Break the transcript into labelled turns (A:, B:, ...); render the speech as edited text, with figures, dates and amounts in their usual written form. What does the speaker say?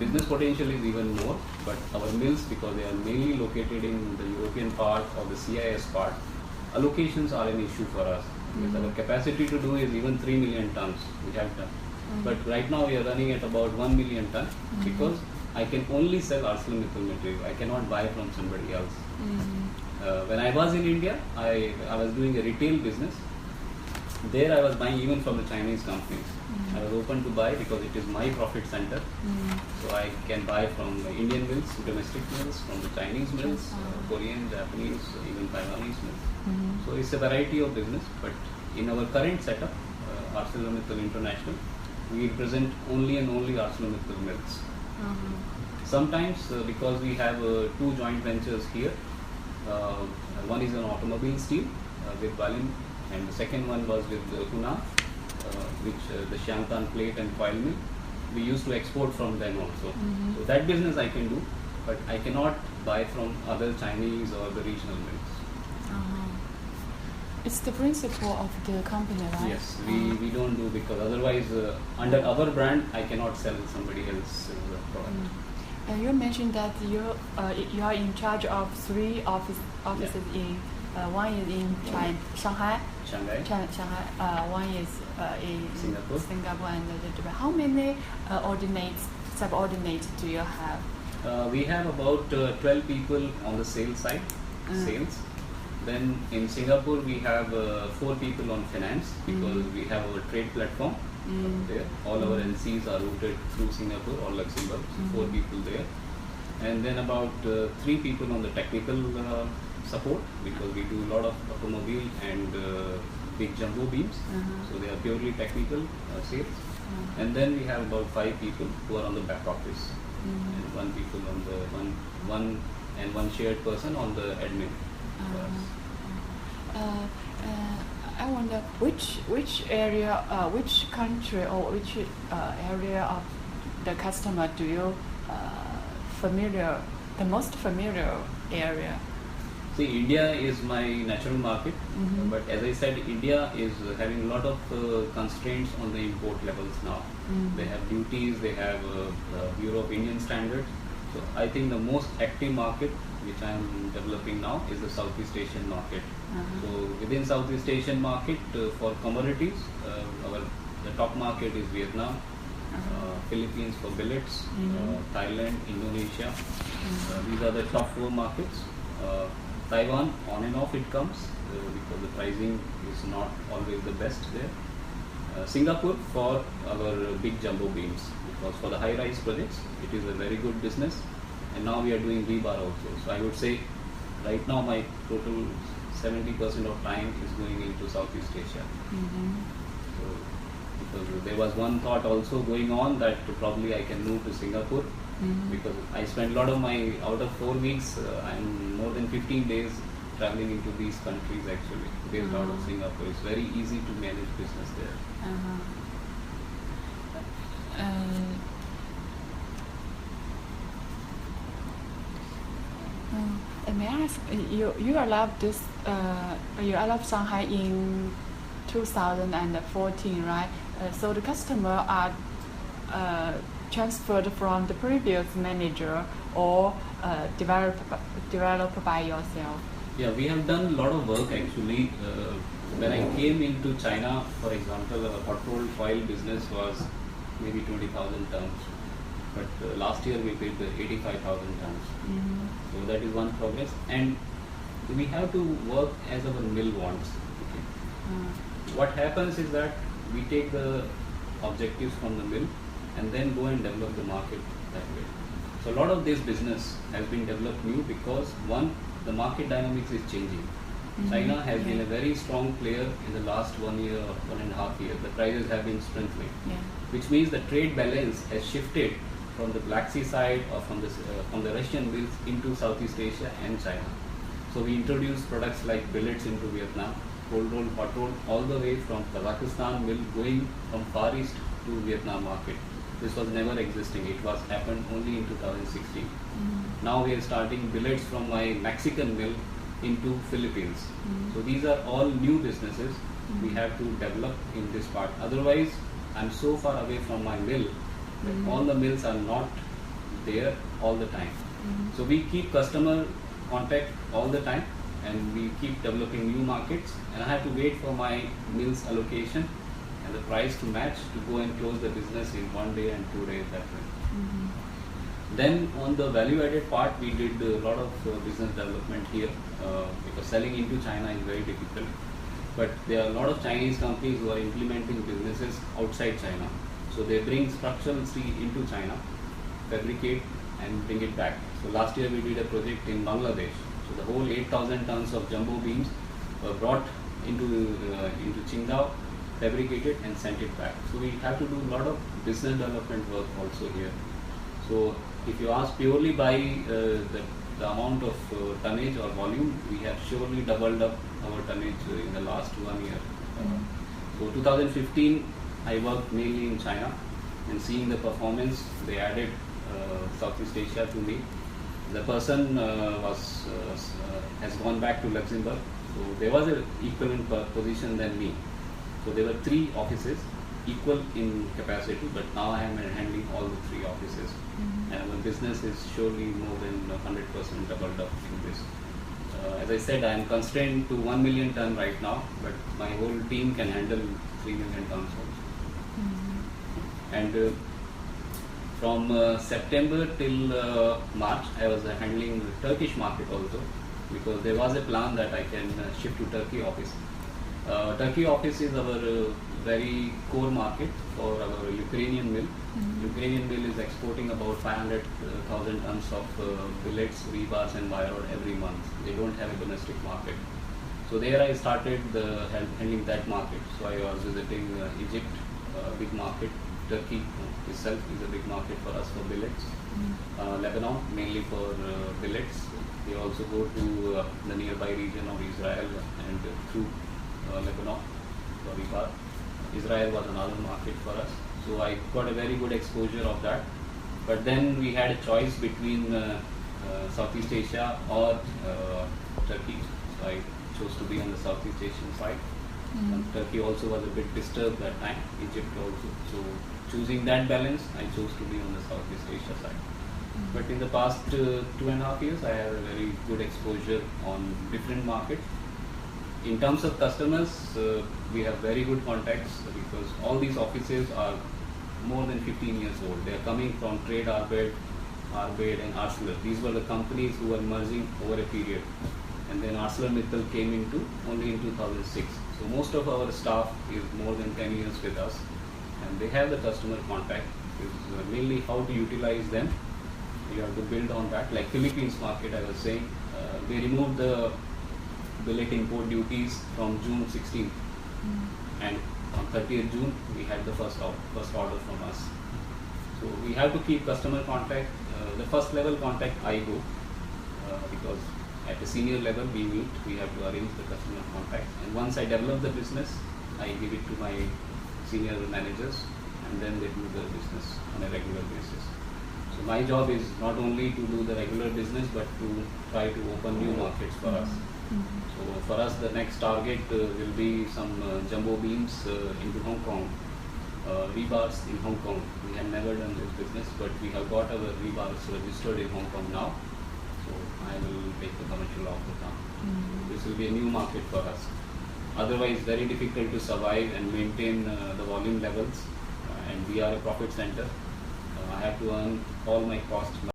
A: business potential is even more, but our mills, because they are mainly located in the European part or the CIS part, allocations are an issue for us. Because our capacity to do is even 3 million tons we have done. But right now we are running at about 1 million ton because I can only sell ArcelorMittal material. I cannot buy from somebody else. When I was in India, I was doing a retail business. There I was buying even from the Chinese companies. I was open to buy because it is my profit center. So I can buy from the Indian mills, domestic mills, from the Chinese mills, Korean, Japanese, even Taiwanese mills. So it's a variety of business. But in our current setup, ArcelorMittal International, we represent only and only ArcelorMittal mills. Sometimes because we have two joint ventures here, one is an automobile steel with Valin, and the second one was with Hunan, which the Xiangtan plate and coil mill. We used to export from them also. So that business I can do, but I cannot buy from other Chinese or the regional mills.
B: It's the principle of the company, right?
A: Yes, we don't do, because otherwise under our brand I cannot sell somebody else's product.
B: You mentioned that you are in charge of 3 offices in one is in Shanghai.
A: Shanghai.
B: One is in
A: Singapore.
B: And Dubai. How many subordinates do you have?
A: We have about 12 people on the sales side, sales. Then in Singapore we have 4 people on finance, because we have our trade platform there. All our LCs are routed through Singapore or Luxembourg, so 4 people there. And then about 3 people on the technical support, because we do a lot of automobile and big jumbo beams, so they are purely technical sales. And then we have about 5 people who are on the back office, and 1 people on the one shared person on the admin.
B: I wonder which area, which country or which area of the customer do you the most familiar area?
A: See, India is my natural market, but as I said, India is having a lot of constraints on the import levels now. They have duties, they have Europe-Indian standards. So I think the most active market which I am developing now is the Southeast Asian market. So within Southeast Asian market, for commodities, the top market is Vietnam, Philippines for billets, Thailand, Indonesia. These are the top 4 markets. Taiwan, on and off it comes, because the pricing is not always the best there. Singapore for our big jumbo beams, because for the high-rise projects it is a very good business, and now we are doing rebar also. So I would say right now my total 70% of time is going into Southeast Asia. So because there was one thought also going on that probably I can move to Singapore, because I spent a lot of out of 4 weeks, I'm more than 15 days traveling into these countries actually, based out of Singapore. It's very easy to manage business there.
B: May I ask, you allowed this, you allowed Shanghai in 2014, right? So the customer are transferred from the previous manager or developed by yourself?
A: Yeah, we have done a lot of work actually. When I came into China, for example, our hot rolled coil business was maybe 20,000 tons. But last year we paid 85,000 tons. So that is one progress. And we have to work as our mill wants. Okay. What happens is that we take the objectives from the mill and then go and develop the market that way. So a lot of this business has been developed new because one, the market dynamics is changing. China has been a very strong player in the last 1 year or 1.5 years. The prices have been strengthening, which means the trade balance has shifted from the Black Sea side or from the Russian mills into Southeast Asia and China. So we introduced products like billets into Vietnam, cold roll, hot roll, all the way from Kazakhstan mill going from Far East to Vietnam market. This was never existing. It was happened only in 2016. Now we are starting billets from my Mexican mill into Philippines. So these are all new businesses we have to develop in this part. Otherwise, I'm so far away from my mill that all the mills are not there all the time. So we keep customer contact all the time, and we keep developing new markets, and I have to wait for my mills allocation and the price to match to go and close the business in 1 day and 2 days, that way. Then on the value added part, we did a lot of business development here, because selling into China is very difficult. But there are a lot of Chinese companies who are implementing businesses outside China. So they bring structural steel into China, fabricate and bring it back. So last year we did a project in Bangladesh. So the whole 8,000 tons of jumbo beams were brought into Qingdao, fabricated and sent it back. So we have to do a lot of business development work also here. So if you ask purely by the amount of tonnage or volume, we have surely doubled up our tonnage in the last 1 year. So 2015, I worked mainly in China, and seeing the performance, they added Southeast Asia to me. The person has gone back to Luxembourg, so there was an equivalent position than me. So there were 3 offices, equal in capacity, but now I am handling all the 3 offices. And our business is surely more than 100% doubled up in this. As I said, I am constrained to 1 million ton right now, but my whole team can handle 3 million tons also. And from September till March, I was handling the Turkish market also, because there was a plan that I can shift to Turkey office. Turkey office is our very core market for our Ukrainian mill. Ukrainian mill is exporting about 500,000 tons of billets, rebars and wire rod every month. They don't have a domestic market. So there I started handling that market. So I was visiting Egypt, big market. Turkey itself is a big market for us for billets. Lebanon, mainly for billets. We also go to the nearby region of Israel and through Lebanon for rebar. Israel was another market for us. So I got a very good exposure of that. But then we had a choice between Southeast Asia or Turkey. So I chose to be on the Southeast Asian side. Turkey also was a bit disturbed that time, Egypt also. So choosing that balance, I chose to be on the Southeast Asia side. But in the past 2.5 years, I have a very good exposure on different markets. In terms of customers, we have very good contacts, because all these offices are more than 15 years old. They are coming from Trade Arbed and Arcelor. These were the companies who were merging over a period. And then ArcelorMittal came into only in 2006. So most of our staff is more than 10 years with us, and they have the customer contact. It's mainly how to utilize them. You have to build on that. Like Philippines market, I was saying, they removed the billet import duties from June 16th, and on 30th June we had the first order from us. So we have to keep customer contact. The first level contact I go, because at a senior level we meet, we have to arrange the customer contact, and once I develop the business, I give it to my senior managers, and then they do the business on a regular basis. So my job is not only to do the regular business, but to try to open new markets for us. So for us, the next target will be some jumbo beams into Hong Kong, rebars in Hong Kong. We have never done this business, but we have got our rebars registered in Hong Kong now. So I will take the commercial off the town. This will be a new market for us. Otherwise, very difficult to survive and maintain the volume levels. And we are a profit center. I have to earn all my costs.